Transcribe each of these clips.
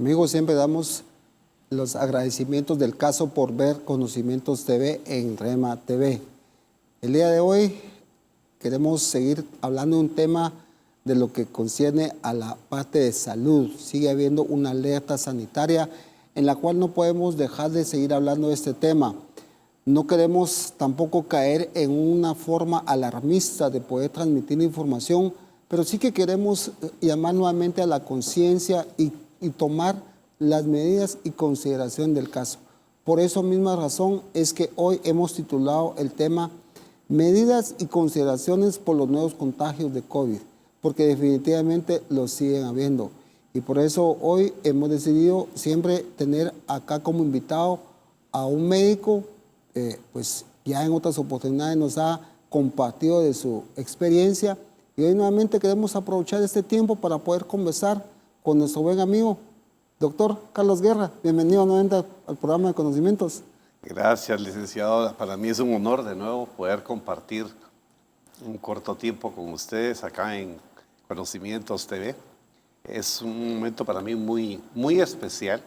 Amigos, siempre damos los agradecimientos del caso por ver Conocimientos TV en Rema TV. El día de hoy queremos seguir hablando de un tema de lo que concierne a la parte de salud. Sigue habiendo una alerta sanitaria en la cual no podemos dejar de seguir hablando de este tema. No queremos tampoco caer en una forma alarmista de poder transmitir información, pero sí que queremos llamar nuevamente a la conciencia y tomar las medidas y consideración del caso. Por esa misma razón es que hoy hemos titulado el tema Medidas y consideraciones por los nuevos contagios de COVID, porque definitivamente los siguen habiendo. Y por eso hoy hemos decidido siempre tener acá como invitado a un médico, pues ya en otras oportunidades nos ha compartido de su experiencia y hoy nuevamente queremos aprovechar este tiempo para poder conversar con nuestro buen amigo, doctor Carlos Guerra. Bienvenido nuevamente al programa de Conocimientos. Gracias, licenciado. Para mí es un honor de nuevo poder compartir un corto tiempo con ustedes acá en Conocimientos TV. Es un momento para mí muy especial,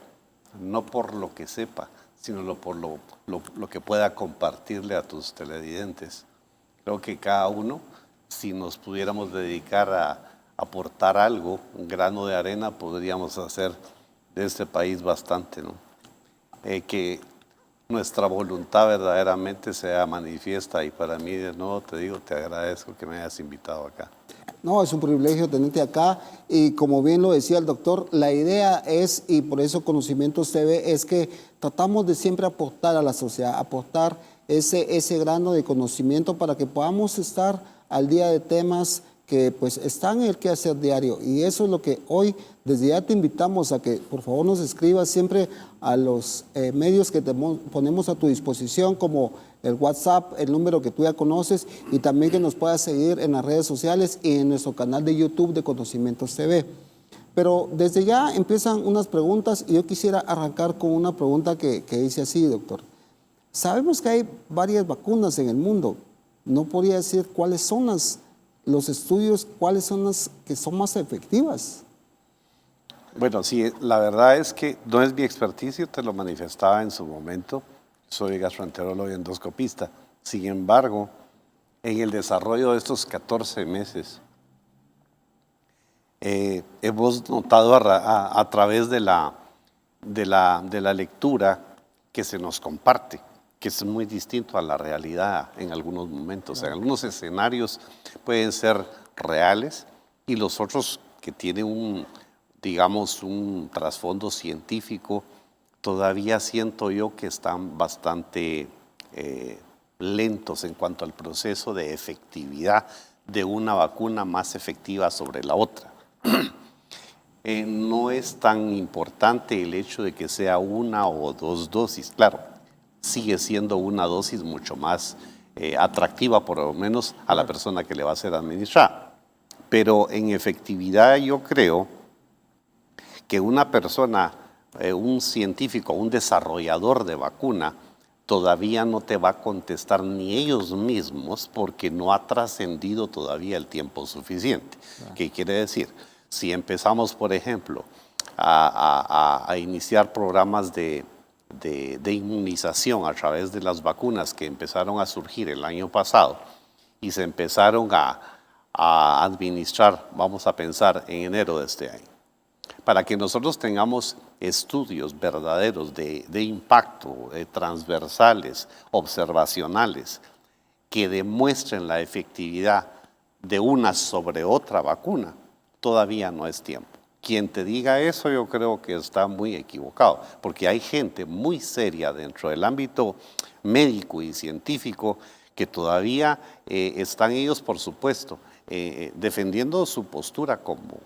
no por lo que sepa, sino por lo que pueda compartirle a tus televidentes. Creo que cada uno, si nos pudiéramos dedicar a aportar algo, un grano de arena, podríamos hacer de este país bastante, ¿no? Que nuestra voluntad verdaderamente sea manifiesta y para mí, de nuevo te digo, te agradezco que me hayas invitado acá. No, es un privilegio tenerte acá y como bien lo decía el doctor, la idea es, y por eso Conocimientos TV, es que tratamos de siempre aportar a la sociedad, aportar ese grano de conocimiento para que podamos estar al día de temas que pues están en el quehacer diario, y eso es lo que hoy desde ya te invitamos a que por favor nos escribas siempre a los medios que te ponemos a tu disposición, como el WhatsApp, el número que tú ya conoces, y también que nos puedas seguir en las redes sociales y en nuestro canal de YouTube de Conocimientos TV. Pero desde ya empiezan unas preguntas y yo quisiera arrancar con una pregunta que dice así, doctor. Sabemos que hay varias vacunas en el mundo. No podría decir cuáles son los estudios, cuáles son las que son más efectivas. Bueno, sí, la verdad es que no es mi experticio, te lo manifestaba en su momento. Soy gastroenterólogo y endoscopista. Sin embargo, en el desarrollo de estos 14 meses, hemos notado a través de la lectura que se nos comparte, que es muy distinto a la realidad en algunos momentos. En algunos escenarios pueden ser reales y los otros que tienen digamos, un trasfondo científico, todavía siento yo que están bastante lentos en cuanto al proceso de efectividad de una vacuna más efectiva sobre la otra. No es tan importante el hecho de que sea una o dos dosis, claro, sigue siendo una dosis mucho más atractiva, por lo menos a la persona que le va a ser administrada. Pero en efectividad yo creo que una persona, un científico, un desarrollador de vacuna, todavía no te va a contestar ni ellos mismos porque no ha trascendido todavía el tiempo suficiente. ¿Qué quiere decir? Si empezamos, por ejemplo, a iniciar programas de inmunización a través de las vacunas que empezaron a surgir el año pasado y se empezaron a administrar, vamos a pensar, en enero de este año. Para que nosotros tengamos estudios verdaderos de impacto, transversales, observacionales, que demuestren la efectividad de una sobre otra vacuna, todavía no es tiempo. Quien te diga eso yo creo que está muy equivocado, porque hay gente muy seria dentro del ámbito médico y científico que todavía están ellos, por supuesto, defendiendo su postura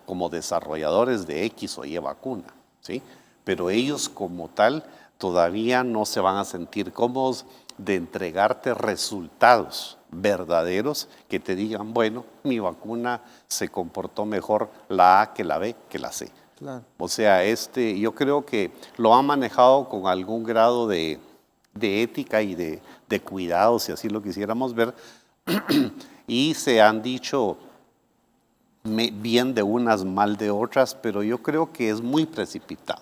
como desarrolladores de X o Y vacuna, ¿sí? Pero ellos como tal todavía no se van a sentir cómodos de entregarte resultados verdaderos que te digan, bueno, mi vacuna se comportó mejor la A que la B que la C. Claro. O sea, yo creo que lo han manejado con algún grado de ética y de cuidado, si así lo quisiéramos ver, y se han dicho bien de unas, mal de otras, pero yo creo que es muy precipitado.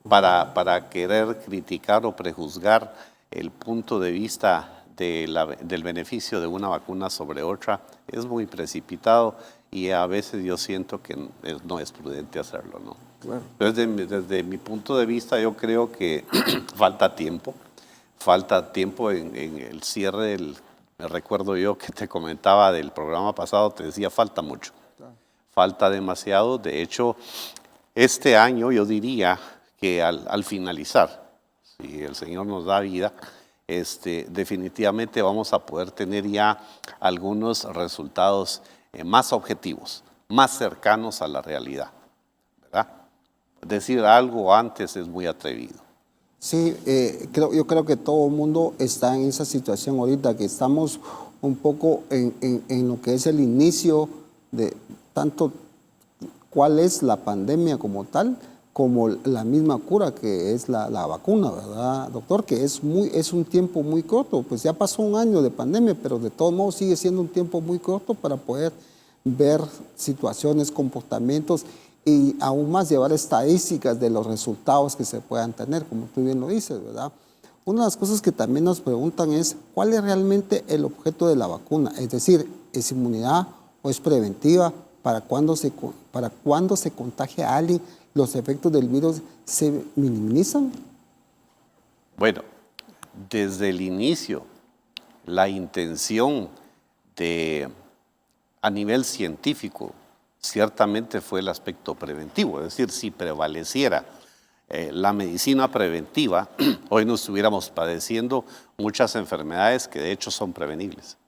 para querer criticar o prejuzgar el punto de vista del beneficio de una vacuna sobre otra es muy precipitado y a veces yo siento que no es prudente hacerlo, ¿no? Claro. Desde mi punto de vista yo creo que falta tiempo en el cierre me recuerdo yo que te comentaba del programa pasado, te decía falta mucho, falta demasiado. De hecho, este año yo diría que al finalizar, si el Señor nos da vida, definitivamente vamos a poder tener ya algunos resultados más objetivos, más cercanos a la realidad, ¿verdad? Decir algo antes es muy atrevido. Sí, yo creo que todo el mundo está en esa situación ahorita, que estamos un poco en lo que es el inicio de tanto cuál es la pandemia como tal, como la misma cura que es la vacuna, ¿verdad, doctor? Que es un tiempo muy corto, pues ya pasó un año de pandemia, pero de todos modos sigue siendo un tiempo muy corto para poder ver situaciones, comportamientos y aún más llevar estadísticas de los resultados que se puedan tener, como tú bien lo dices, ¿verdad? Una de las cosas que también nos preguntan es, ¿cuál es realmente el objeto de la vacuna? Es decir, ¿es inmunidad o es preventiva? ¿Para cuando se contagia a alguien, los efectos del virus se minimizan? Bueno, desde el inicio, la intención a nivel científico ciertamente fue el aspecto preventivo, es decir, si prevaleciera la medicina preventiva, hoy no estuviéramos padeciendo muchas enfermedades que de hecho son prevenibles.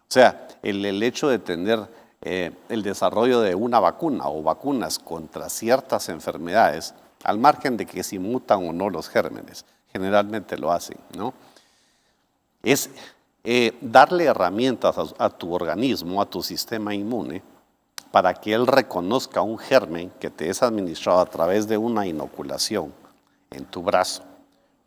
O sea, el hecho de tener el desarrollo de una vacuna o vacunas contra ciertas enfermedades, al margen de que si mutan o no los gérmenes, generalmente lo hacen, ¿no? Es darle herramientas a tu organismo, a tu sistema inmune, para que él reconozca un germen que te es administrado a través de una inoculación en tu brazo.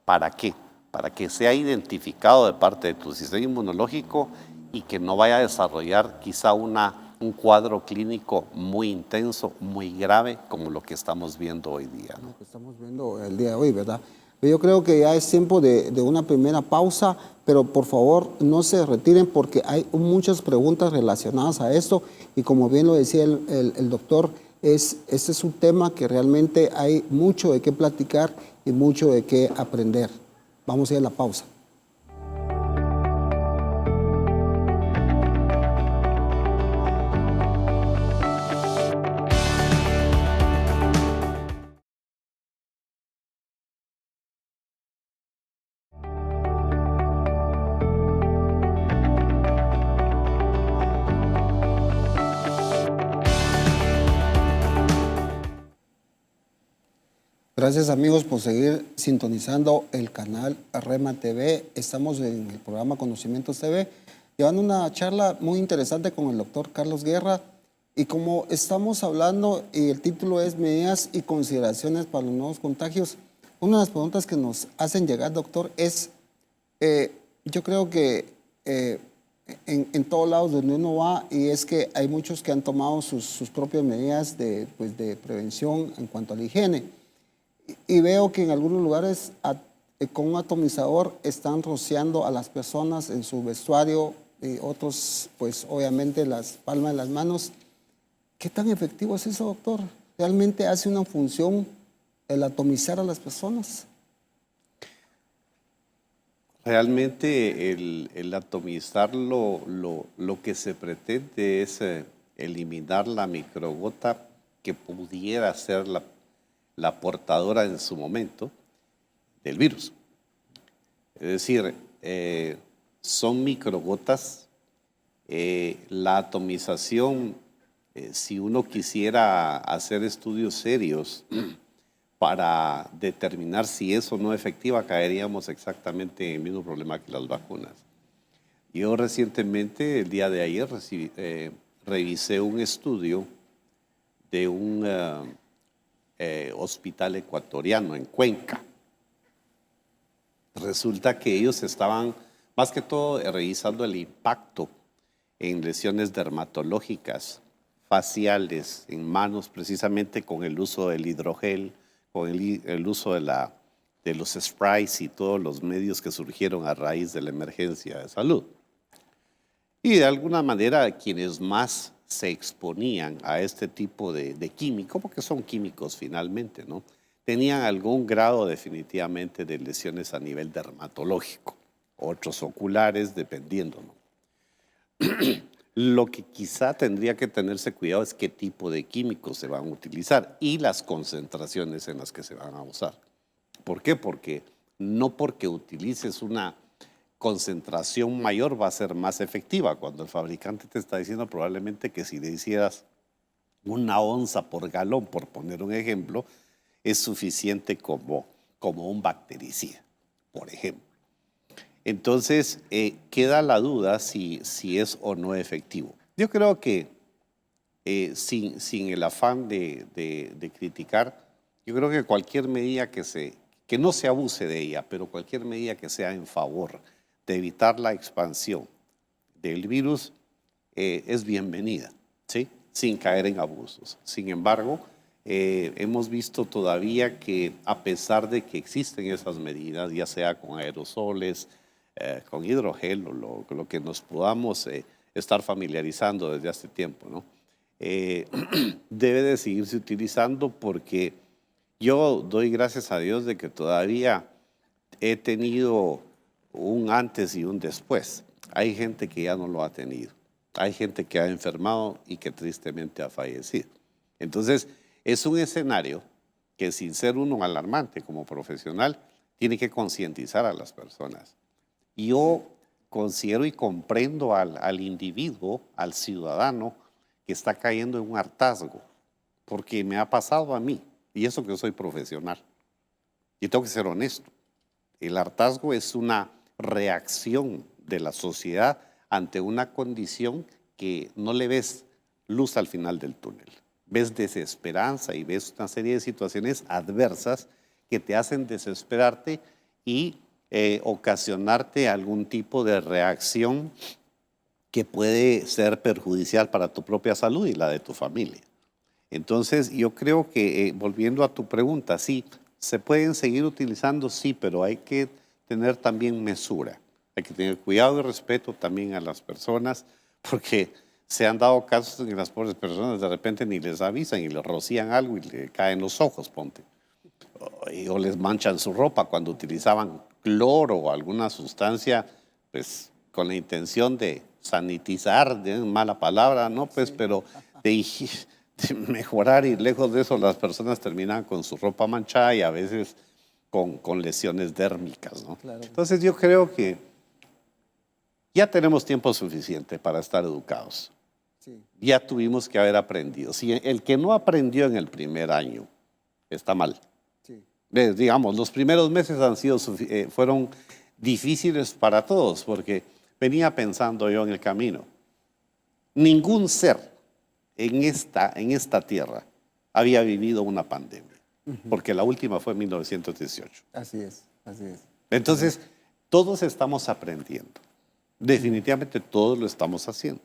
¿Para qué? Para que sea identificado de parte de tu sistema inmunológico y que no vaya a desarrollar quizá un cuadro clínico muy intenso, muy grave, como lo que estamos viendo hoy día, ¿no? Lo que estamos viendo el día de hoy, ¿verdad? Yo creo que ya es tiempo de una primera pausa, pero por favor no se retiren porque hay muchas preguntas relacionadas a esto y como bien lo decía el doctor, este es un tema que realmente hay mucho de qué platicar y mucho de qué aprender. Vamos a ir a la pausa. Gracias amigos por seguir sintonizando el canal Rema TV. Estamos en el programa Conocimientos TV, llevando una charla muy interesante con el doctor Carlos Guerra. Y como estamos hablando, y el título es Medidas y consideraciones para los nuevos contagios, una de las preguntas que nos hacen llegar, doctor, es, yo creo que en todos lados donde uno va, y es que hay muchos que han tomado sus propias medidas de prevención en cuanto a la higiene. Y veo que en algunos lugares con un atomizador están rociando a las personas en su vestuario y otros, pues obviamente las palmas de las manos. ¿Qué tan efectivo es eso, doctor? ¿Realmente hace una función el atomizar a las personas? Realmente el atomizar lo que se pretende es eliminar la microgota que pudiera ser la portadora en su momento del virus. Es decir, son microgotas. La atomización, si uno quisiera hacer estudios serios para determinar si es o no efectiva, caeríamos exactamente en el mismo problema que las vacunas. Yo recientemente, el día de ayer, revisé un estudio de un hospital ecuatoriano en Cuenca. Resulta que ellos estaban, más que todo, revisando el impacto en lesiones dermatológicas, faciales, en manos, precisamente con el uso del hidrogel, con el uso de los sprays y todos los medios que surgieron a raíz de la emergencia de salud. Y de alguna manera quienes más se exponían a este tipo de químico, porque son químicos finalmente, ¿no? Tenían algún grado definitivamente de lesiones a nivel dermatológico, otros oculares, dependiendo, ¿no? Lo que quizá tendría que tenerse cuidado es qué tipo de químicos se van a utilizar y las concentraciones en las que se van a usar. ¿Por qué? Porque no porque utilices una concentración mayor va a ser más efectiva. Cuando el fabricante te está diciendo probablemente que si le hicieras 1 onza por galón, por poner un ejemplo, es suficiente como un bactericida, por ejemplo. Entonces, queda la duda si es o no efectivo. Yo creo que sin el afán de criticar, yo creo que cualquier medida que no se abuse de ella, pero cualquier medida que sea en favor de evitar la expansión del virus es bienvenida, ¿sí? Sin caer en abusos. Sin embargo, hemos visto todavía que a pesar de que existen esas medidas, ya sea con aerosoles, con hidrogel o lo que nos podamos estar familiarizando desde hace tiempo, ¿no? Debe de seguirse utilizando porque yo doy gracias a Dios de que todavía he tenido un antes y un después. Hay gente que ya no lo ha tenido. Hay gente que ha enfermado y que tristemente ha fallecido. Entonces, es un escenario que sin ser uno alarmante como profesional, tiene que concientizar a las personas. Yo considero y comprendo al individuo, al ciudadano, que está cayendo en un hartazgo, porque me ha pasado a mí, y eso que soy profesional. Y tengo que ser honesto. El hartazgo es una reacción de la sociedad ante una condición que no le ves luz al final del túnel. Ves desesperanza y ves una serie de situaciones adversas que te hacen desesperarte y ocasionarte algún tipo de reacción que puede ser perjudicial para tu propia salud y la de tu familia. Entonces, yo creo que, volviendo a tu pregunta, sí, se pueden seguir utilizando, sí, pero hay que tener también mesura. Hay que tener cuidado y respeto también a las personas, porque se han dado casos en que las pobres personas de repente ni les avisan y les rocían algo y le caen los ojos, ponte. O les manchan su ropa cuando utilizaban cloro o alguna sustancia, pues con la intención de sanitizar, de mala palabra, ¿no? Pues, sí. Pero de mejorar, y lejos de eso las personas terminan con su ropa manchada y a veces con lesiones dérmicas, ¿no? Claro. Entonces yo creo que ya tenemos tiempo suficiente para estar educados. Sí. Ya tuvimos que haber aprendido. Si el que no aprendió en el primer año está mal. Sí. Digamos, los primeros meses fueron difíciles para todos, porque venía pensando yo en el camino. Ningún ser en esta tierra había vivido una pandemia, porque la última fue en 1918. Así es, así es. Entonces, todos estamos aprendiendo. Definitivamente todos lo estamos haciendo.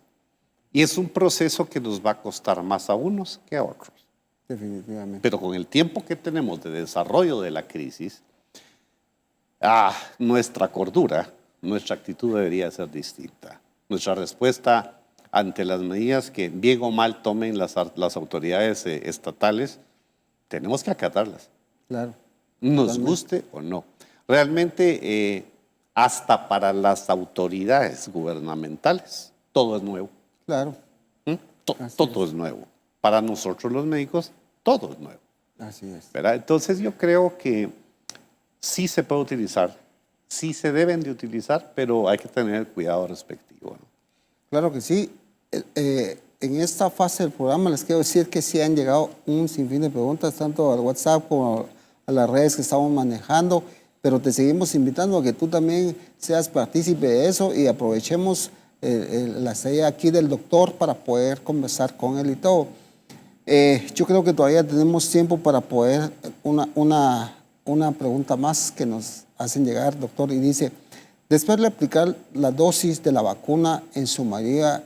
Y es un proceso que nos va a costar más a unos que a otros. Definitivamente. Pero con el tiempo que tenemos de desarrollo de la crisis, nuestra cordura, nuestra actitud debería ser distinta. Nuestra respuesta ante las medidas que bien o mal tomen las autoridades estatales, tenemos que acatarlas. Claro. Nos guste o no. Realmente, hasta para las autoridades gubernamentales, todo es nuevo. Claro. Todo es nuevo. Para nosotros los médicos, todo es nuevo. Así es. ¿Verdad? Entonces yo creo que sí se puede utilizar, sí se deben de utilizar, pero hay que tener el cuidado respectivo, ¿no? Claro que sí. En esta fase del programa les quiero decir que sí han llegado un sinfín de preguntas, tanto al WhatsApp como a las redes que estamos manejando, pero te seguimos invitando a que tú también seas partícipe de eso y aprovechemos la sede aquí del doctor para poder conversar con él y todo. Yo creo que todavía tenemos tiempo para poder una pregunta más que nos hacen llegar, doctor, y dice, después de aplicar la dosis de la vacuna en su mayoría,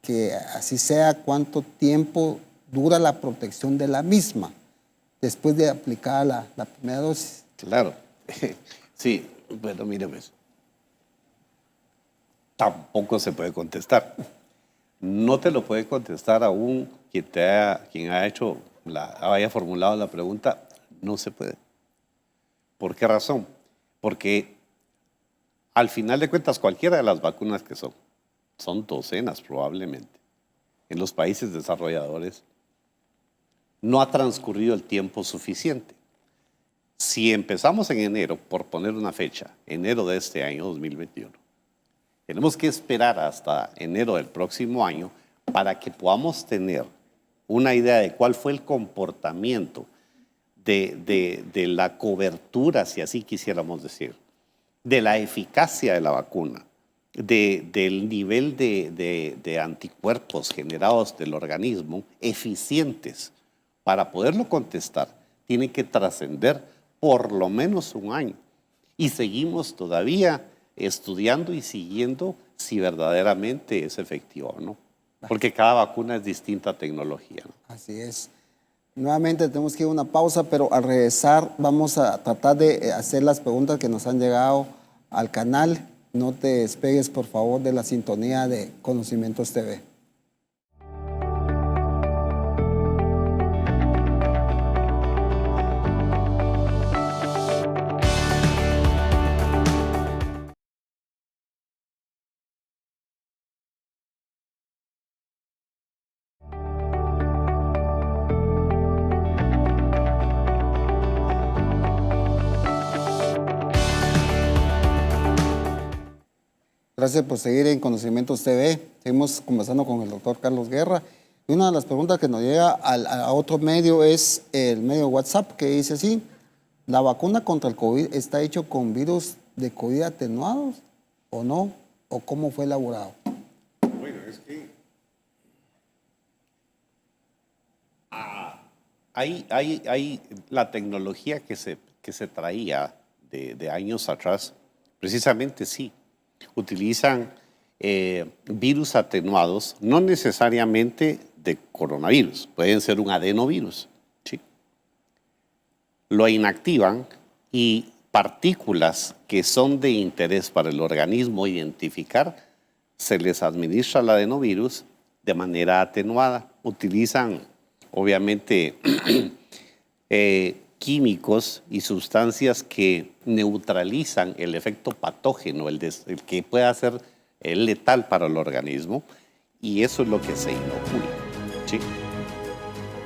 que así sea, ¿cuánto tiempo dura la protección de la misma? después de aplicada la primera dosis? Claro. Sí, bueno, mire, pues, tampoco se puede contestar. No te lo puede contestar aún quien haya formulado la pregunta, no se puede. ¿Por qué razón? Porque al final de cuentas, cualquiera de las vacunas que son docenas probablemente, en los países desarrolladores, no ha transcurrido el tiempo suficiente. Si empezamos en enero, por poner una fecha, enero de este año 2021, tenemos que esperar hasta enero del próximo año para que podamos tener una idea de cuál fue el comportamiento de la cobertura, si así quisiéramos decir, de la eficacia de la vacuna, del nivel de anticuerpos generados del organismo eficientes. Para poderlo contestar, tiene que trascender por lo menos un año. Y seguimos todavía estudiando y siguiendo si verdaderamente es efectivo o no. Porque cada vacuna es distinta tecnología, ¿no? Así es. Nuevamente tenemos que ir a una pausa, pero al regresar vamos a tratar de hacer las preguntas que nos han llegado al canal. No te despegues, por favor, de la sintonía de Conocimientos TV. Gracias por seguir en Conocimientos TV. Seguimos conversando con el doctor Carlos Guerra. Y una de las preguntas que nos llega a otro medio es el medio WhatsApp, que dice así: ¿la vacuna contra el COVID está hecho con virus de COVID atenuados o no? ¿O cómo fue elaborado? Bueno, es que hay la tecnología que se traía de años atrás, precisamente sí, utilizan virus atenuados, no necesariamente de coronavirus, pueden ser un adenovirus, ¿sí? Lo inactivan y partículas que son de interés para el organismo identificar, se les administra el adenovirus de manera atenuada. Utilizan, obviamente, químicos y sustancias que neutralizan el efecto patógeno, el que pueda ser letal para el organismo, y eso es lo que se inocula, ¿sí?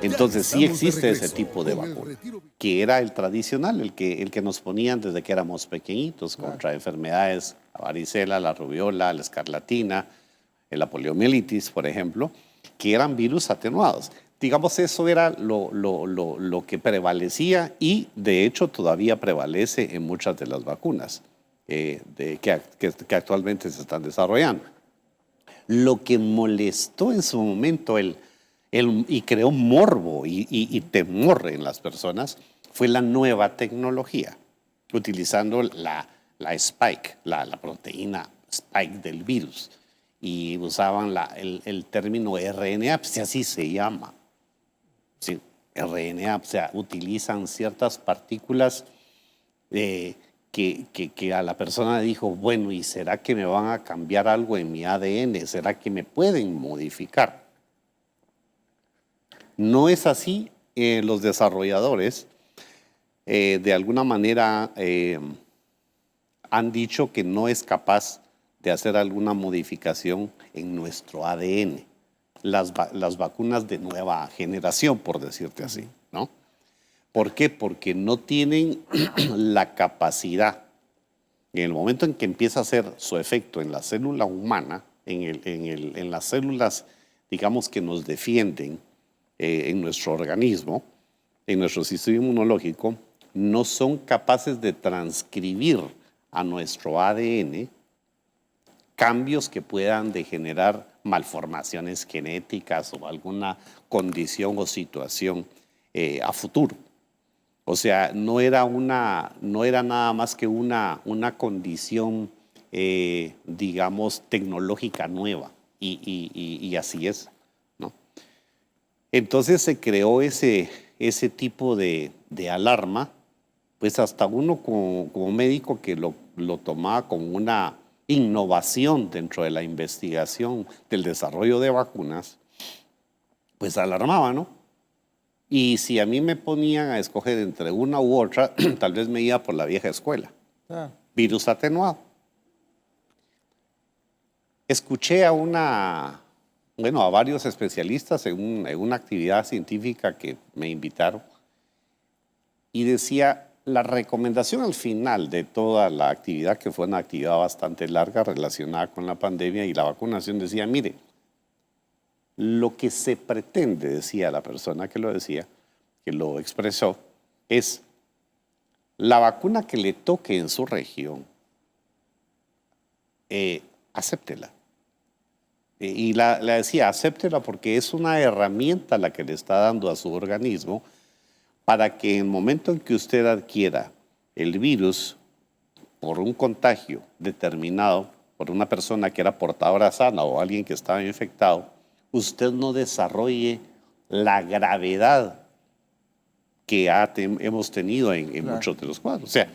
Entonces sí existe ese tipo de vacuna, que era el tradicional, el que nos ponían desde que éramos pequeñitos contra enfermedades, la varicela, la rubiola, la escarlatina, la poliomielitis, por ejemplo, que eran virus atenuados. Digamos, eso era lo que prevalecía y, de hecho, todavía prevalece en muchas de las vacunas que actualmente se están desarrollando. Lo que molestó en su momento y creó morbo y temor en las personas fue la nueva tecnología, utilizando la spike, la proteína spike del virus, y usaban el término RNA, pues así se llama. Sí, RNA, o sea, utilizan ciertas partículas que a la persona dijo, bueno, ¿y será que me van a cambiar algo en mi ADN? ¿Será que me pueden modificar? No es así. Los desarrolladores de alguna manera han dicho que no es capaz de hacer alguna modificación en nuestro ADN. Las vacunas de nueva generación, por decirte así, ¿no? ¿Por qué? Porque no tienen la capacidad. En el momento en que empieza a hacer su efecto en la célula humana, en las células, digamos, que nos defienden en nuestro organismo, en nuestro sistema inmunológico, no son capaces de transcribir a nuestro ADN cambios que puedan degenerar malformaciones genéticas o alguna condición o situación a futuro. O sea, no era nada más que una condición, digamos, tecnológica nueva, y así es, ¿no? Entonces se creó ese ese tipo de alarma, pues hasta uno como médico que lo tomaba como una innovación dentro de la investigación del desarrollo de vacunas, pues alarmaba, ¿no? Y si a mí me ponían a escoger entre una u otra, tal vez me iba por la vieja escuela. Ah, Virus atenuado. Escuché a varios especialistas en una actividad científica que me invitaron y decía, la recomendación al final de toda la actividad, que fue una actividad bastante larga relacionada con la pandemia y la vacunación, decía, mire, lo que se pretende, decía la persona que lo decía, que lo expresó, es la vacuna que le toque en su región, acéptela. Y la decía, acéptela porque es una herramienta la que le está dando a su organismo para que en el momento en que usted adquiera el virus por un contagio determinado, por una persona que era portadora sana o alguien que estaba infectado, usted no desarrolle la gravedad que hemos tenido en Claro. muchos de los cuadros. O sea,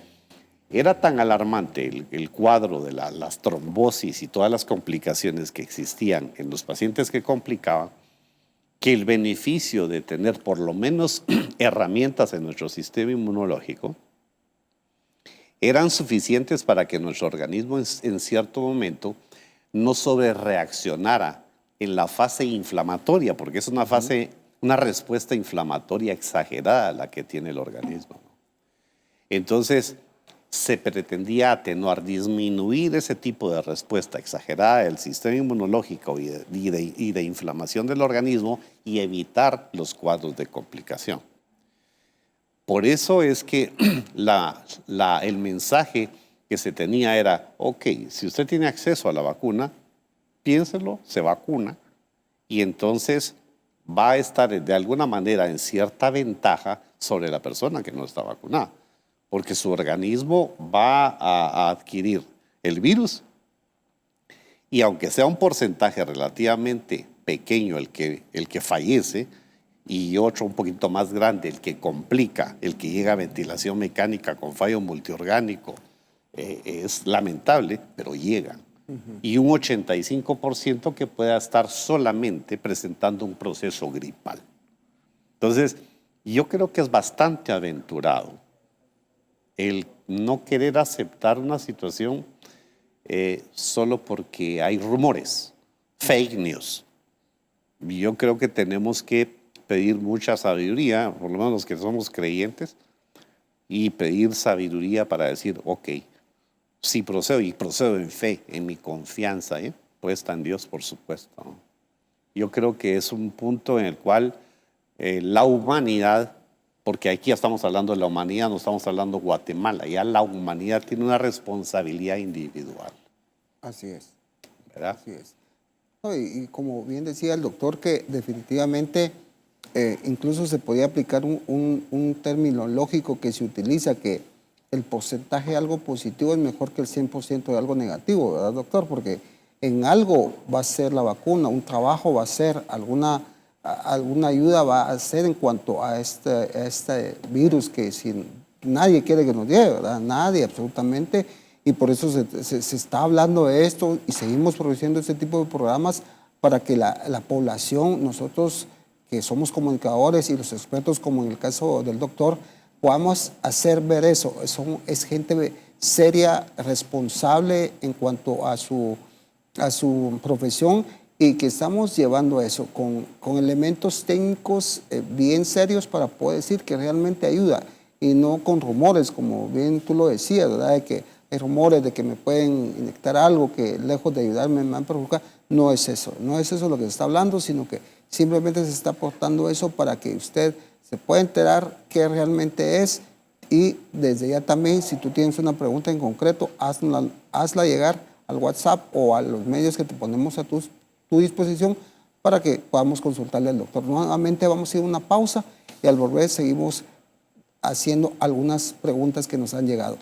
era tan alarmante el cuadro de las trombosis y todas las complicaciones que existían en los pacientes que complicaban, que el beneficio de tener por lo menos herramientas en nuestro sistema inmunológico eran suficientes para que nuestro organismo en cierto momento no sobrereaccionara en la fase inflamatoria, porque es una respuesta inflamatoria exagerada la que tiene el organismo. Entonces, se pretendía atenuar, disminuir ese tipo de respuesta exagerada del sistema inmunológico y de inflamación del organismo y evitar los cuadros de complicación. Por eso es que el mensaje que se tenía era, ok, si usted tiene acceso a la vacuna, piénselo, se vacuna y entonces va a estar de alguna manera en cierta ventaja sobre la persona que no está vacunada, porque su organismo va a adquirir el virus y aunque sea un porcentaje relativamente pequeño el que fallece y otro un poquito más grande el que complica, el que llega a ventilación mecánica con fallo multiorgánico, es lamentable, pero llegan. Y un 85% que pueda estar solamente presentando un proceso gripal. Entonces, yo creo que es bastante aventurado el no querer aceptar una situación solo porque hay rumores, fake news. Yo creo que tenemos que pedir mucha sabiduría, por lo menos los que somos creyentes, y pedir sabiduría para decir, ok, sí procedo y procedo en fe, en mi confianza, puesta en Dios, por supuesto, ¿no? Yo creo que es un punto en el cual la humanidad, porque aquí ya estamos hablando de la humanidad, no estamos hablando de Guatemala, ya la humanidad tiene una responsabilidad individual. así es. ¿Verdad? Así es. No, y como bien decía el doctor, que definitivamente incluso se podía aplicar un término lógico que se utiliza, que el porcentaje de algo positivo es mejor que el 100% de algo negativo, ¿verdad, doctor? Porque en algo va a ser la vacuna, un trabajo va a ser, alguna ayuda va a ser en cuanto a este virus que nadie quiere que nos llegue, ¿verdad? Nadie, absolutamente. Y por eso se está hablando de esto y seguimos produciendo este tipo de programas para que la población, nosotros que somos comunicadores y los expertos, como en el caso del doctor, podamos hacer ver eso. Es gente seria, responsable en cuanto a su profesión y que estamos llevando eso con elementos técnicos bien serios para poder decir que realmente ayuda y no con rumores, como bien tú lo decías, ¿verdad? De que hay rumores de que me pueden inyectar algo que lejos de ayudarme me van a perjudicar. No es eso lo que se está hablando, sino que simplemente se está aportando eso para que usted se pueda enterar qué realmente es y desde ya también, si tú tienes una pregunta en concreto, hazla llegar al WhatsApp o a los medios que te ponemos a tu disposición para que podamos consultarle al doctor. Nuevamente vamos a ir a una pausa y al volver seguimos haciendo algunas preguntas que nos han llegado.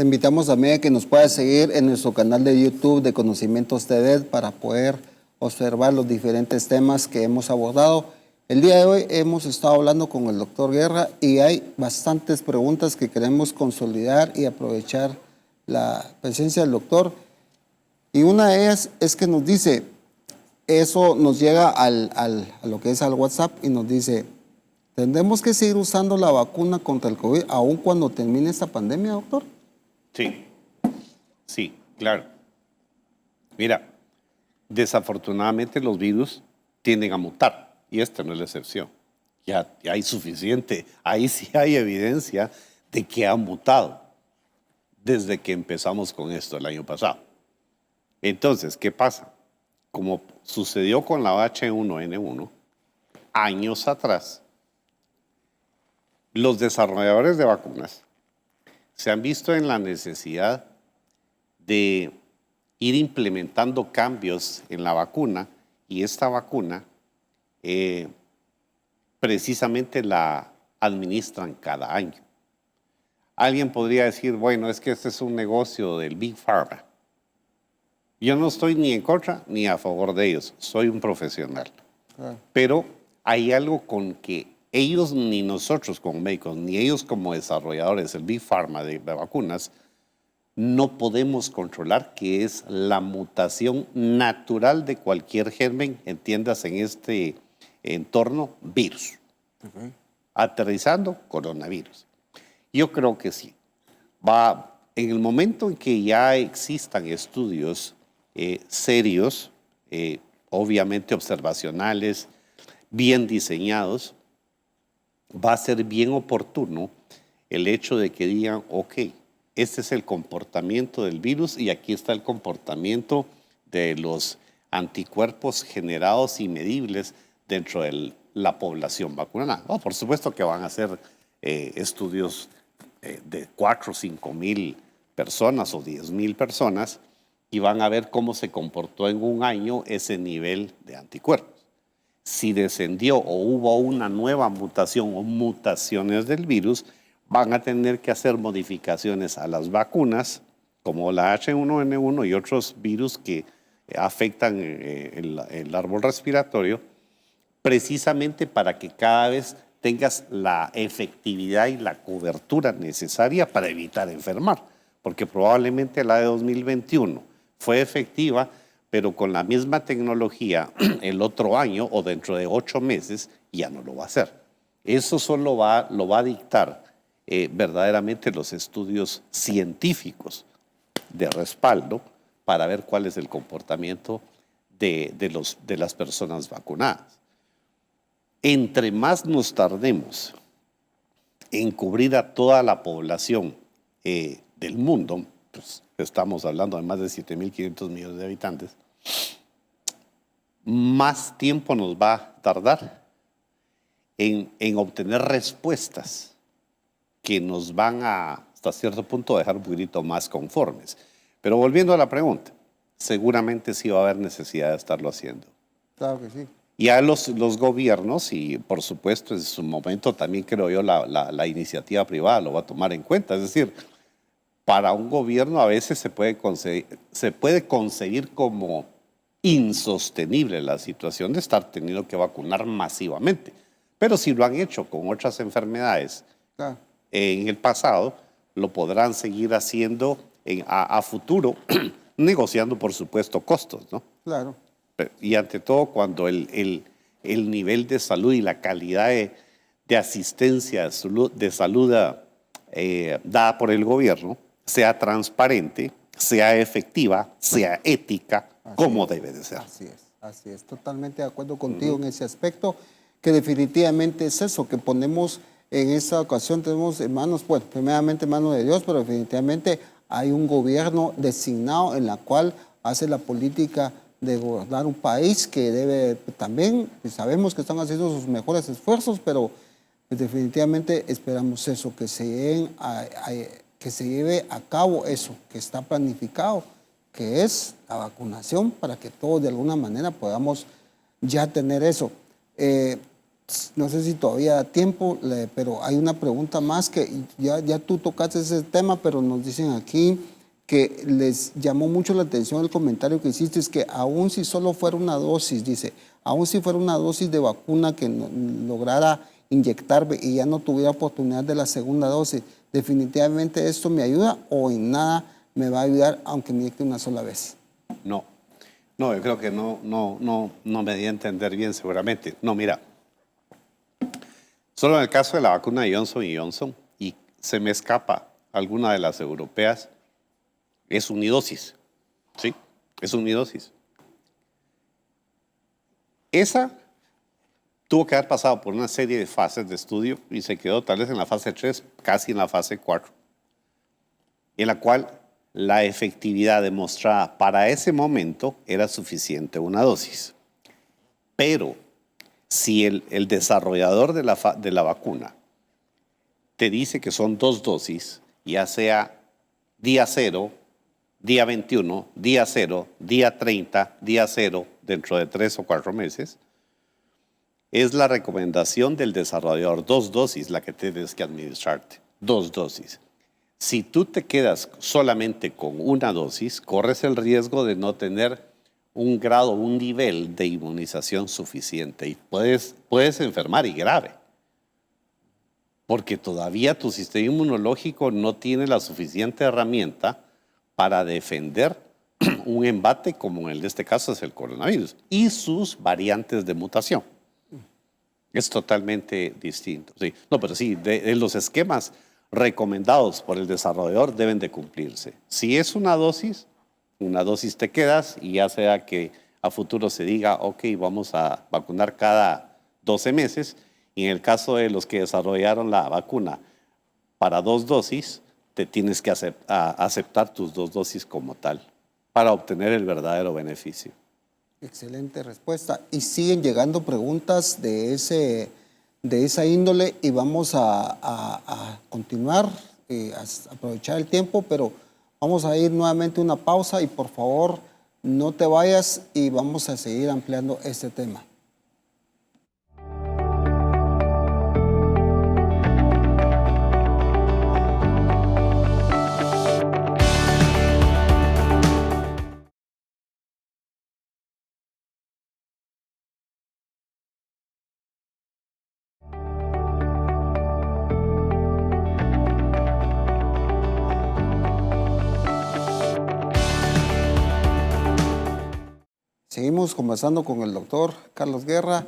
Te invitamos también a que nos puedas seguir en nuestro canal de YouTube de Conocimientos TV para poder observar los diferentes temas que hemos abordado. El día de hoy hemos estado hablando con el doctor Guerra y hay bastantes preguntas que queremos consolidar y aprovechar la presencia del doctor. Y una de ellas es que nos dice, eso nos llega a lo que es al WhatsApp y nos dice, ¿tendremos que seguir usando la vacuna contra el COVID aún cuando termine esta pandemia, doctor? Sí, claro. Mira, desafortunadamente los virus tienden a mutar y esta no es la excepción. Ya hay suficiente, ahí sí hay evidencia de que ha mutado desde que empezamos con esto el año pasado. Entonces, ¿qué pasa? Como sucedió con la H1N1, años atrás, los desarrolladores de vacunas se han visto en la necesidad de ir implementando cambios en la vacuna y esta vacuna precisamente la administran cada año. Alguien podría decir, bueno, es que este es un negocio del Big Pharma. Yo no estoy ni en contra ni a favor de ellos, soy un profesional. Pero hay algo con que ellos ni nosotros como médicos, ni ellos como desarrolladores, el Big Pharma de vacunas, no podemos controlar, que es la mutación natural de cualquier germen, entiendas en este entorno, virus. Aterrizando, coronavirus. Yo creo que sí. En el momento en que ya existan estudios serios, obviamente observacionales, bien diseñados, va a ser bien oportuno el hecho de que digan, ok, este es el comportamiento del virus y aquí está el comportamiento de los anticuerpos generados y medibles dentro de la población vacunada. Oh, por supuesto que van a hacer estudios de 4 o 5 mil personas o 10 mil personas y van a ver cómo se comportó en un año ese nivel de anticuerpos. Si descendió o hubo una nueva mutación o mutaciones del virus, van a tener que hacer modificaciones a las vacunas, como la H1N1 y otros virus que afectan el árbol respiratorio, precisamente para que cada vez tengas la efectividad y la cobertura necesaria para evitar enfermar, porque probablemente la de 2021 fue efectiva, pero con la misma tecnología el otro año o dentro de 8 meses ya no lo va a hacer. Eso solo lo va a dictar verdaderamente los estudios científicos de respaldo para ver cuál es el comportamiento de las personas vacunadas. Entre más nos tardemos en cubrir a toda la población del mundo, pues estamos hablando de más de 7.500 millones de habitantes, más tiempo nos va a tardar en obtener respuestas que nos van hasta cierto punto, dejar un poquito más conformes. Pero volviendo a la pregunta, seguramente sí va a haber necesidad de estarlo haciendo. Claro que sí. Ya los gobiernos, y por supuesto en su momento también creo yo la iniciativa privada lo va a tomar en cuenta. Es decir, para un gobierno a veces se puede conseguir como insostenible la situación de estar teniendo que vacunar masivamente. Pero si lo han hecho con otras enfermedades en el pasado, lo podrán seguir haciendo a futuro, negociando por supuesto costos, ¿no? Claro. Y ante todo cuando el nivel de salud y la calidad de asistencia de salud dada por el gobierno sea transparente, sea efectiva, sea ética, como debe de ser. Así es. Totalmente de acuerdo contigo en ese aspecto, que definitivamente es eso, que ponemos en esta ocasión, tenemos en manos, bueno, primeramente en manos de Dios, pero definitivamente hay un gobierno designado en la cual hace la política de gobernar un país que debe también, sabemos que están haciendo sus mejores esfuerzos, pero definitivamente esperamos eso, que se lleve a cabo eso, que está planificado, que es la vacunación, para que todos de alguna manera podamos ya tener eso. no sé si todavía da tiempo, pero hay una pregunta más que ya tú tocaste ese tema, pero nos dicen aquí que les llamó mucho la atención el comentario que hiciste, es que aun si solo fuera una dosis, dice, aun si fuera una dosis de vacuna que lograra inyectarme y ya no tuviera oportunidad de la segunda dosis, definitivamente esto me ayuda o en nada me va a ayudar aunque me inyecte una sola vez. No, no, yo creo que no me di a entender bien seguramente. No, mira, solo en el caso de la vacuna de Johnson y Johnson, y se me escapa alguna de las europeas, es unidosis, ¿sí? Es unidosis. Esa tuvo que haber pasado por una serie de fases de estudio y se quedó tal vez en la fase 3, casi en la fase 4, en la cual la efectividad demostrada para ese momento era suficiente una dosis. Pero si el desarrollador de la vacuna te dice que son 2 dosis, ya sea día 0, día 21, día 0, día 30, día 0, dentro de 3 o 4 meses, es la recomendación del desarrollador, 2 dosis la que tienes que administrarte, 2 dosis. Si tú te quedas solamente con una dosis, corres el riesgo de no tener un grado, un nivel de inmunización suficiente y puedes enfermar y grave, porque todavía tu sistema inmunológico no tiene la suficiente herramienta para defender un embate como en este caso es el coronavirus y sus variantes de mutación. Es totalmente distinto. Sí. No, pero sí, de los esquemas recomendados por el desarrollador deben de cumplirse. Si es una dosis te quedas y ya sea que a futuro se diga, ok, vamos a vacunar cada 12 meses. Y en el caso de los que desarrollaron la vacuna para 2 dosis, te tienes que aceptar tus 2 dosis como tal para obtener el verdadero beneficio. Excelente respuesta. Y siguen llegando preguntas de esa índole y vamos a continuar, a aprovechar el tiempo, pero vamos a ir nuevamente a una pausa y por favor no te vayas y vamos a seguir ampliando este tema. Seguimos conversando con el doctor Carlos Guerra,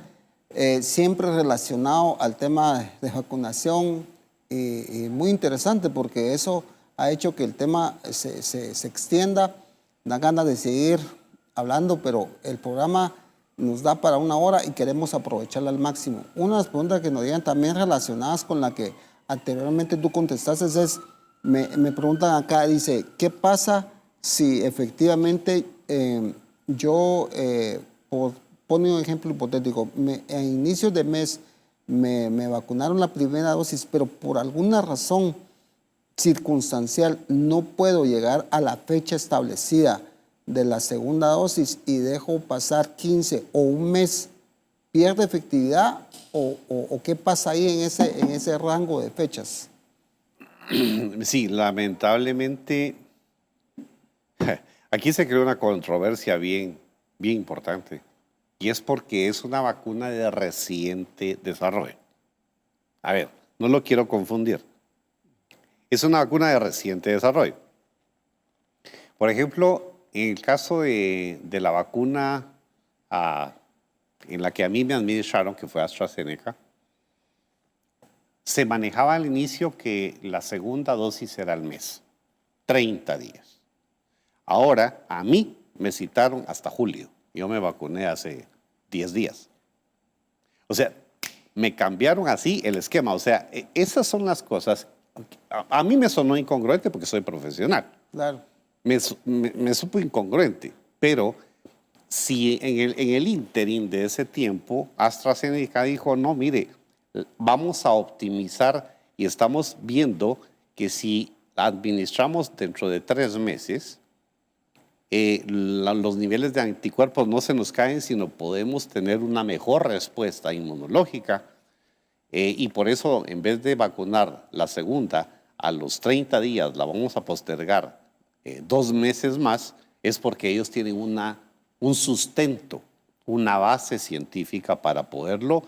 siempre relacionado al tema de vacunación, y muy interesante porque eso ha hecho que el tema se extienda, da ganas de seguir hablando, pero el programa nos da para 1 hora y queremos aprovecharla al máximo. Una de las preguntas que nos digan también relacionadas con la que anteriormente tú contestaste es, me preguntan acá, dice, ¿qué pasa si efectivamente yo, pone un ejemplo hipotético, a inicios de mes me vacunaron la primera dosis, pero por alguna razón circunstancial no puedo llegar a la fecha establecida de la segunda dosis y dejo pasar 15 o un mes, ¿pierde efectividad o qué pasa ahí en ese rango de fechas? Sí, lamentablemente aquí se creó una controversia bien importante y es porque es una vacuna de reciente desarrollo. A ver, no lo quiero confundir. Es una vacuna de reciente desarrollo. Por ejemplo, en el caso de la vacuna en la que a mí me administraron, que fue AstraZeneca, se manejaba al inicio que la segunda dosis era al mes, 30 días. Ahora, a mí me citaron hasta julio. Yo me vacuné hace 10 días. O sea, me cambiaron así el esquema. O sea, esas son las cosas. A mí me sonó incongruente porque soy profesional. Claro. Me supo incongruente. Pero si en el ínterin de ese tiempo, AstraZeneca dijo, no, mire, vamos a optimizar y estamos viendo que si administramos dentro de 3 meses, los niveles de anticuerpos no se nos caen, sino podemos tener una mejor respuesta inmunológica Y por eso, en vez de vacunar la segunda a los 30 días, la vamos a postergar 2 meses más, es porque ellos tienen un sustento, una base científica para poderlo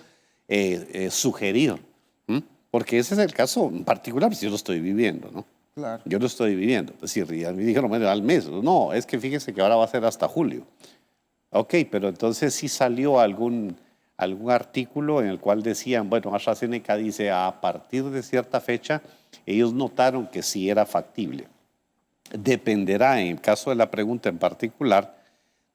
sugerir. ¿Mm? Porque ese es el caso en particular, pues yo lo estoy viviendo, ¿no? Claro. Yo lo estoy viviendo. Es decir, y a mí dijeron, bueno, al mes. No, es que fíjese que ahora va a ser hasta julio. Ok, pero entonces sí salió algún artículo en el cual decían, bueno, AstraZeneca dice a partir de cierta fecha, ellos notaron que sí era factible. Dependerá, en el caso de la pregunta en particular,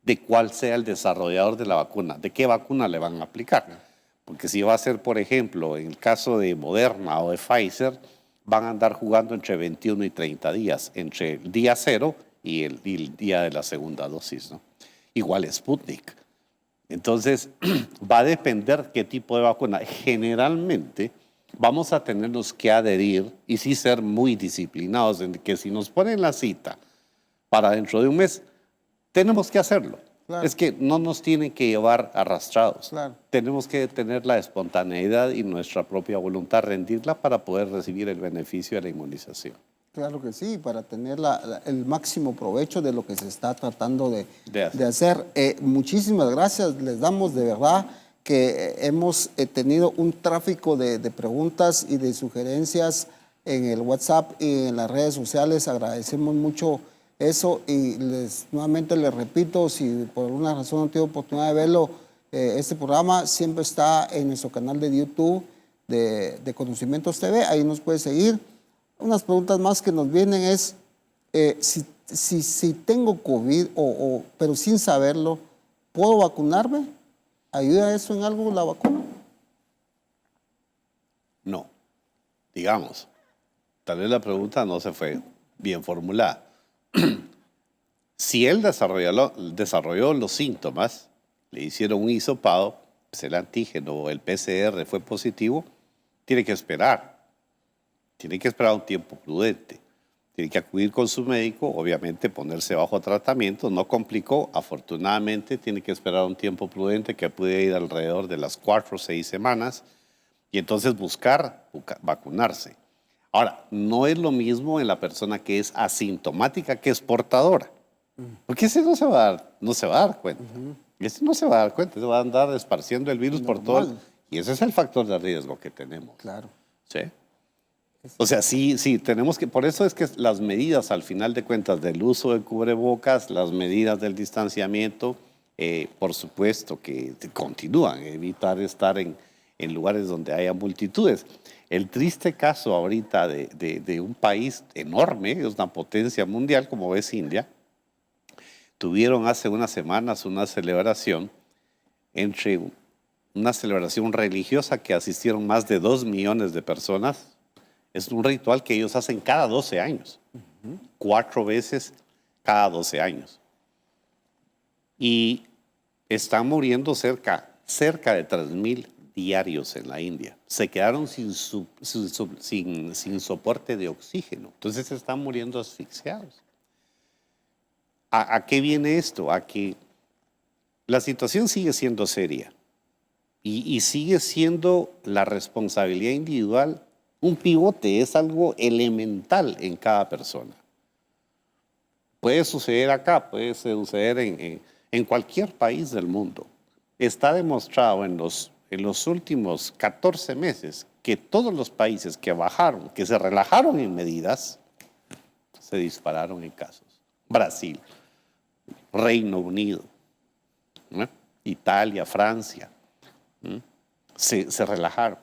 de cuál sea el desarrollador de la vacuna, de qué vacuna le van a aplicar. Porque si va a ser, por ejemplo, en el caso de Moderna o de Pfizer, van a andar jugando entre 21 y 30 días, entre el día 0 y el día de la segunda dosis, ¿no? Igual Sputnik. Entonces, va a depender qué tipo de vacuna. Generalmente, vamos a tenernos que adherir y sí ser muy disciplinados en que si nos ponen la cita para dentro de un mes, tenemos que hacerlo. Claro. Es que no nos tienen que llevar arrastrados. Claro. Tenemos que tener la espontaneidad y nuestra propia voluntad, rendirla para poder recibir el beneficio de la inmunización. Claro que sí, para tener el máximo provecho de lo que se está tratando de hacer. Muchísimas gracias, les damos de verdad que hemos tenido un tráfico de preguntas y de sugerencias en el WhatsApp y en las redes sociales. Agradecemos mucho eso y nuevamente les repito, si por alguna razón no tengo oportunidad de verlo, este programa siempre está en nuestro canal de YouTube de Conocimientos TV, ahí nos puede seguir. Unas preguntas más que nos vienen es, si tengo COVID, pero sin saberlo, ¿puedo vacunarme? ¿Ayuda eso en algo la vacuna? No, digamos, tal vez la pregunta no se fue bien formulada. Si él desarrolló los síntomas, le hicieron un hisopado, pues el antígeno o el PCR fue positivo, tiene que esperar. Tiene que esperar un tiempo prudente. Tiene que acudir con su médico, obviamente ponerse bajo tratamiento. No complicó, afortunadamente tiene que esperar un tiempo prudente que puede ir alrededor de las 4 o 6 semanas y entonces buscar vacunarse. Ahora, no es lo mismo en la persona que es asintomática que es portadora. Porque ese no se va a dar cuenta. Ese no se va a dar cuenta, se va a andar esparciendo el virus por todo. Y ese es el factor de riesgo que tenemos. Claro. ¿Sí? O sea, sí, tenemos que, por eso es que las medidas al final de cuentas del uso de cubrebocas, las medidas del distanciamiento, por supuesto que continúan, evitar estar en lugares donde haya multitudes. El triste caso ahorita de un país enorme, es una potencia mundial como es India, tuvieron hace unas semanas una celebración una celebración religiosa que asistieron más de 2 millones de personas. Es un ritual que ellos hacen cada 12 años, 4 veces cada 12 años. Y están muriendo cerca de 3,000 diarios en la India. Se quedaron sin soporte de oxígeno. Entonces se están muriendo asfixiados. ¿A qué viene esto? A que la situación sigue siendo seria y sigue siendo la responsabilidad individual. Un pivote es algo elemental en cada persona. Puede suceder acá, puede suceder en cualquier país del mundo. Está demostrado en los últimos 14 meses que todos los países que se relajaron en medidas, se dispararon en casos. Brasil, Reino Unido, ¿no? Italia, Francia, ¿no? Se relajaron.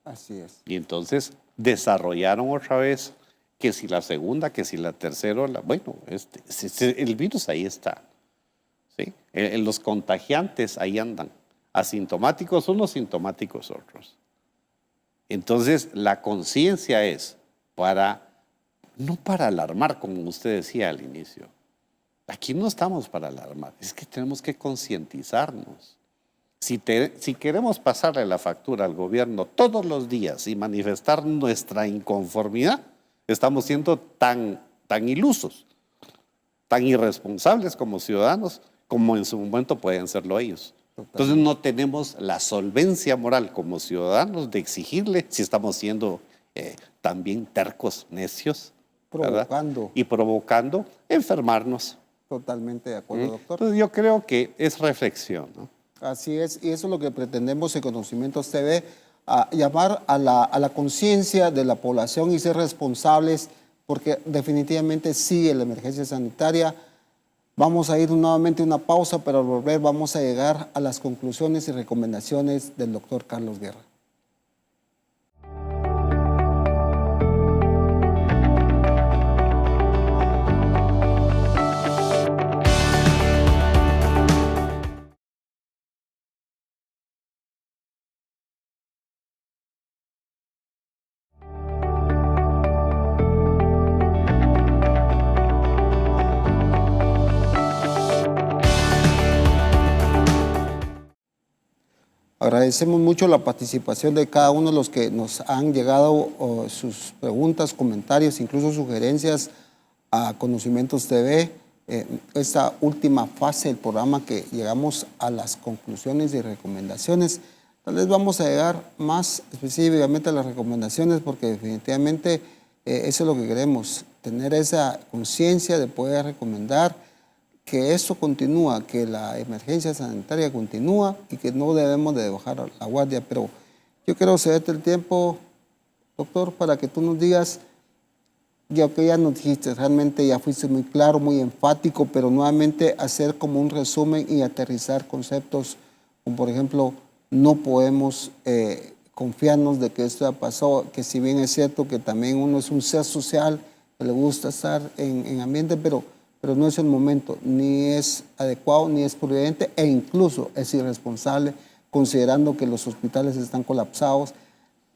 Así es. Y entonces desarrollaron otra vez que si la segunda, que si la tercera, el virus ahí está. ¿Sí? Los contagiantes ahí andan. Asintomáticos unos, sintomáticos otros. Entonces la conciencia es no para alarmar, como usted decía al inicio. Aquí no estamos para alarmar, es que tenemos que concientizarnos. Si queremos pasarle la factura al gobierno todos los días y manifestar nuestra inconformidad, estamos siendo tan ilusos, tan irresponsables como ciudadanos, como en su momento pueden serlo ellos. Entonces no tenemos la solvencia moral como ciudadanos de exigirle si estamos siendo también tercos, necios, ¿verdad? Provocando. Y provocando enfermarnos. Totalmente de acuerdo, doctor. Entonces yo creo que es reflexión, ¿no? Así es, y eso es lo que pretendemos en Conocimientos TV, a llamar a la conciencia de la población y ser responsables, porque definitivamente sigue la emergencia sanitaria. Vamos a ir nuevamente a una pausa, pero al volver vamos a llegar a las conclusiones y recomendaciones del doctor Carlos Guerra. Agradecemos mucho la participación de cada uno de los que nos han llegado sus preguntas, comentarios, incluso sugerencias a Conocimientos TV. Esta última fase del programa que llegamos a las conclusiones y recomendaciones. Tal vez vamos a llegar más específicamente a las recomendaciones porque definitivamente eso es lo que queremos, tener esa conciencia de poder recomendar que esto continúa, que la emergencia sanitaria continúa y que no debemos de bajar la guardia. Pero yo quiero cederte el tiempo, doctor, para que tú nos digas, ya que ya nos dijiste, realmente ya fuiste muy claro, muy enfático, pero nuevamente hacer como un resumen y aterrizar conceptos, como por ejemplo, no podemos confiarnos de que esto ya pasó, que si bien es cierto que también uno es un ser social, que le gusta estar en ambiente, pero no es el momento, ni es adecuado, ni es prudente, e incluso es irresponsable, considerando que los hospitales están colapsados.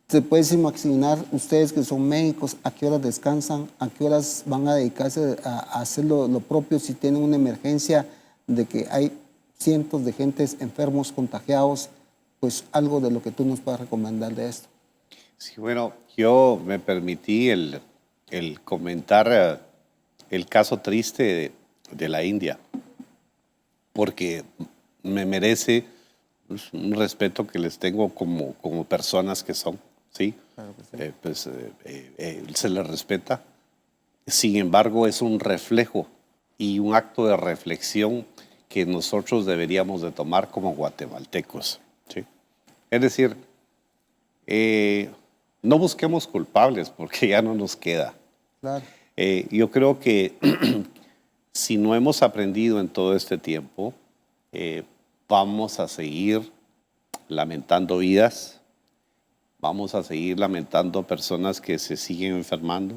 ¿Se puede imaginar ustedes que son médicos, a qué horas descansan, a qué horas van a dedicarse a hacer lo propio si tienen una emergencia de que hay cientos de gentes enfermos, contagiados? Pues algo de lo que tú nos puedas recomendar de esto. Sí, bueno, yo me permití el comentar el caso triste de la India, porque me merece un respeto que les tengo como personas que son, ¿sí? Claro que sí. Se les respeta. Sin embargo, es un reflejo y un acto de reflexión que nosotros deberíamos de tomar como guatemaltecos, ¿sí? Es decir, no busquemos culpables porque ya no nos queda. Claro. Yo creo que si no hemos aprendido en todo este tiempo, vamos a seguir lamentando vidas, vamos a seguir lamentando personas que se siguen enfermando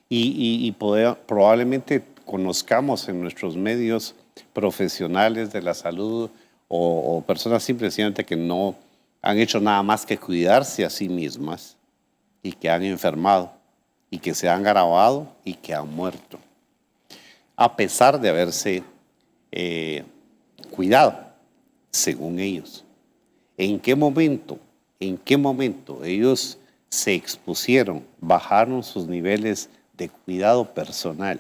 y probablemente conozcamos en nuestros medios profesionales de la salud o personas simplemente que no han hecho nada más que cuidarse a sí mismas y que han enfermado y que se han agravado y que han muerto, a pesar de haberse cuidado, según ellos. ¿En qué momento ellos se expusieron, bajaron sus niveles de cuidado personal?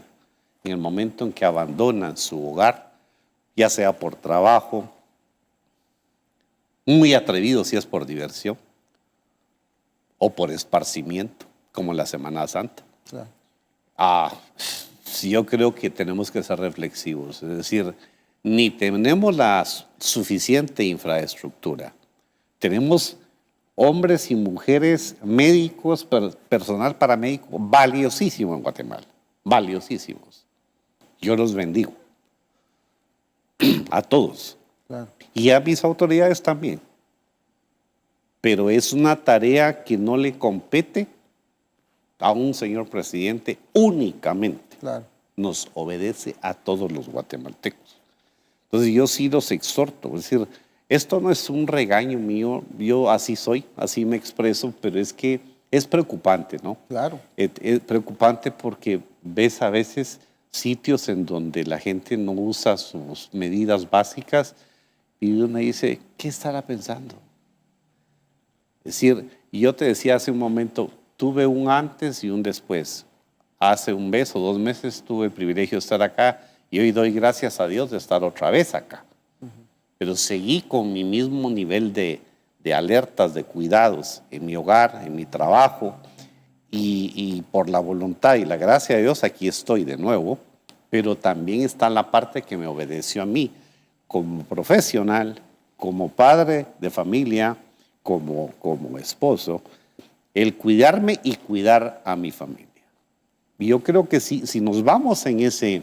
En el momento en que abandonan su hogar, ya sea por trabajo, muy atrevido si es por diversión, o por esparcimiento, como la Semana Santa. Claro. Yo creo que tenemos que ser reflexivos, es decir, ni tenemos la suficiente infraestructura. Tenemos hombres y mujeres, médicos, personal paramédico, valiosísimo en Guatemala, valiosísimos. Yo los bendigo a todos. Claro. Y a mis autoridades también. Pero es una tarea que no le compete a un señor presidente únicamente. Claro. Nos obedece a todos los guatemaltecos. Entonces yo sí los exhorto, es decir, esto no es un regaño mío, yo así soy, así me expreso, pero es que es preocupante, ¿no? Claro. Es preocupante porque ves a veces sitios en donde la gente no usa sus medidas básicas y uno dice, ¿qué estará pensando? Es decir, yo te decía hace un momento, tuve un antes y un después. Hace un mes o 2 meses tuve el privilegio de estar acá y hoy doy gracias a Dios de estar otra vez acá. pero seguí con mi mismo nivel de alertas, de cuidados en mi hogar, en mi trabajo, y por la voluntad y la gracia de Dios aquí estoy de nuevo, pero también está la parte que me obedeció a mí como profesional, como padre de familia, como esposo, el cuidarme y cuidar a mi familia. Y yo creo que si nos vamos en ese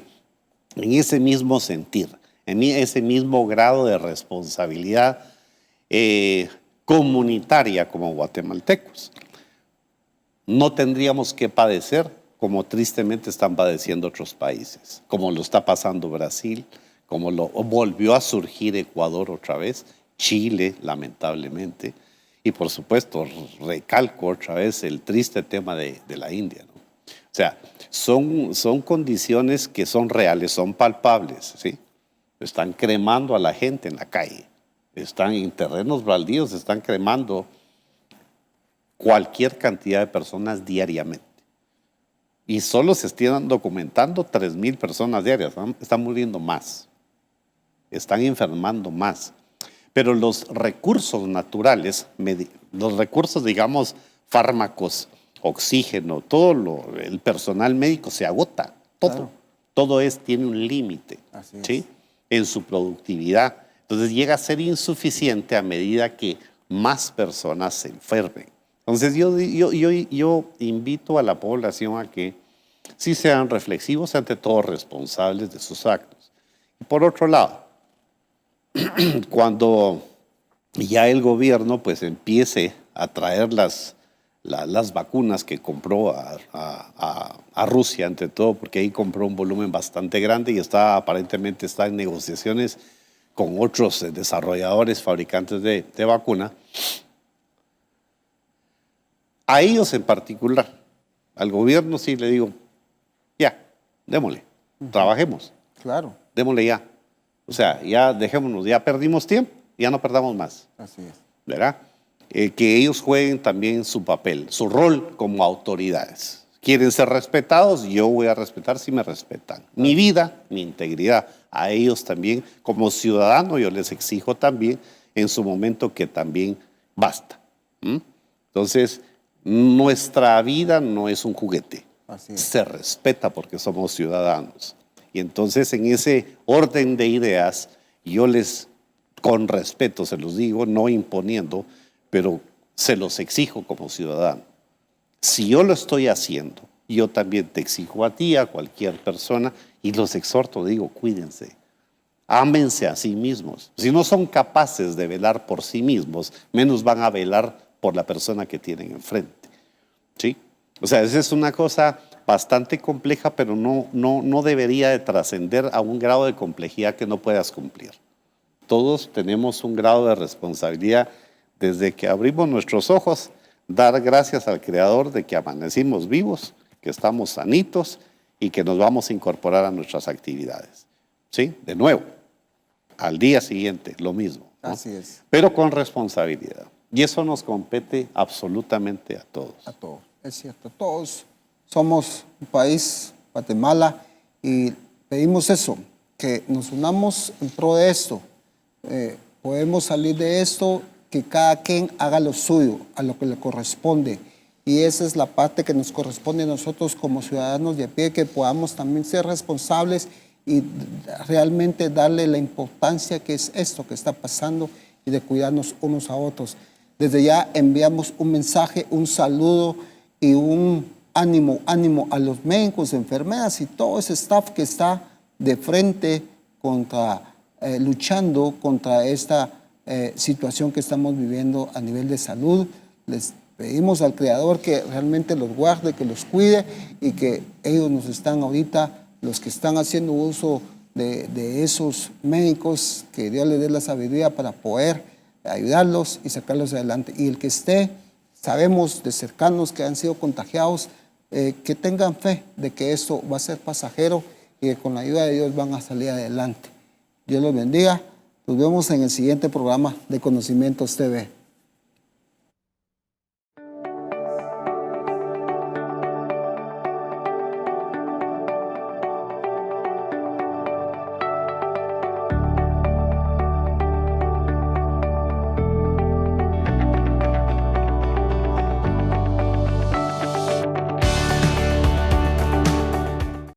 mismo sentir, en ese mismo grado de responsabilidad comunitaria como guatemaltecos, no tendríamos que padecer como tristemente están padeciendo otros países, como lo está pasando Brasil, como lo volvió a surgir Ecuador otra vez, Chile, lamentablemente, y por supuesto, recalco otra vez el triste tema de la India, ¿no? O sea, son condiciones que son reales, son palpables, ¿sí? Están cremando a la gente en la calle, están en terrenos baldíos, están cremando cualquier cantidad de personas diariamente. Y solo se están documentando 3,000 personas diarias, ¿no? Están muriendo más, están enfermando más. Pero los recursos naturales, los recursos, digamos, fármacos, oxígeno, el personal médico se agota, todo. Claro. Todo tiene un límite, ¿sí? En su productividad. Entonces llega a ser insuficiente a medida que más personas se enfermen. Entonces yo invito a la población a que sí sean reflexivos, ante todo responsables de sus actos. Y por otro lado, cuando ya el gobierno pues empiece a traer las vacunas que compró a Rusia, ante todo, porque ahí compró un volumen bastante grande y aparentemente está en negociaciones con otros desarrolladores, fabricantes de vacuna. A ellos en particular, al gobierno sí le digo, ya, démosle, trabajemos. Claro. Démosle ya. O sea, ya dejémonos, ya perdimos tiempo, ya no perdamos más. Así es. ¿Verdad? Que ellos jueguen también su papel, su rol como autoridades. Quieren ser respetados, yo voy a respetar si me respetan. Mi vida, mi integridad. A ellos también, como ciudadano, yo les exijo también en su momento que también basta. Entonces, nuestra vida no es un juguete. Así es. Se respeta porque somos ciudadanos. Y entonces, en ese orden de ideas, yo con respeto se los digo, no imponiendo, pero se los exijo como ciudadano. Si yo lo estoy haciendo, yo también te exijo a ti, a cualquier persona, y los exhorto, digo, cuídense, ámense a sí mismos. Si no son capaces de velar por sí mismos, menos van a velar por la persona que tienen enfrente. ¿Sí? O sea, esa es una cosa bastante compleja, pero no debería de trascender a un grado de complejidad que no puedas cumplir. Todos tenemos un grado de responsabilidad desde que abrimos nuestros ojos, dar gracias al Creador de que amanecimos vivos, que estamos sanitos y que nos vamos a incorporar a nuestras actividades. ¿Sí? De nuevo, al día siguiente, lo mismo, ¿no? Así es. Pero con responsabilidad. Y eso nos compete absolutamente a todos. A todos, es cierto. Todos somos un país, Guatemala, y pedimos eso, que nos unamos en pro de esto. Podemos salir de esto, que cada quien haga lo suyo, a lo que le corresponde. Y esa es la parte que nos corresponde a nosotros como ciudadanos de a pie, que podamos también ser responsables y realmente darle la importancia que es esto que está pasando y de cuidarnos unos a otros. Desde ya enviamos un mensaje, un saludo y un ánimo a los médicos, enfermeras y todo ese staff que está de frente luchando contra esta situación que estamos viviendo a nivel de salud. Les pedimos al Creador que realmente los guarde, que los cuide y que ellos nos están ahorita, los que están haciendo uso de esos médicos, que Dios les dé la sabiduría para poder ayudarlos y sacarlos adelante. Y el que sabemos de cercanos que han sido contagiados, que tengan fe de que esto va a ser pasajero y que con la ayuda de Dios van a salir adelante. Dios los bendiga. Nos vemos en el siguiente programa de Conocimientos TV.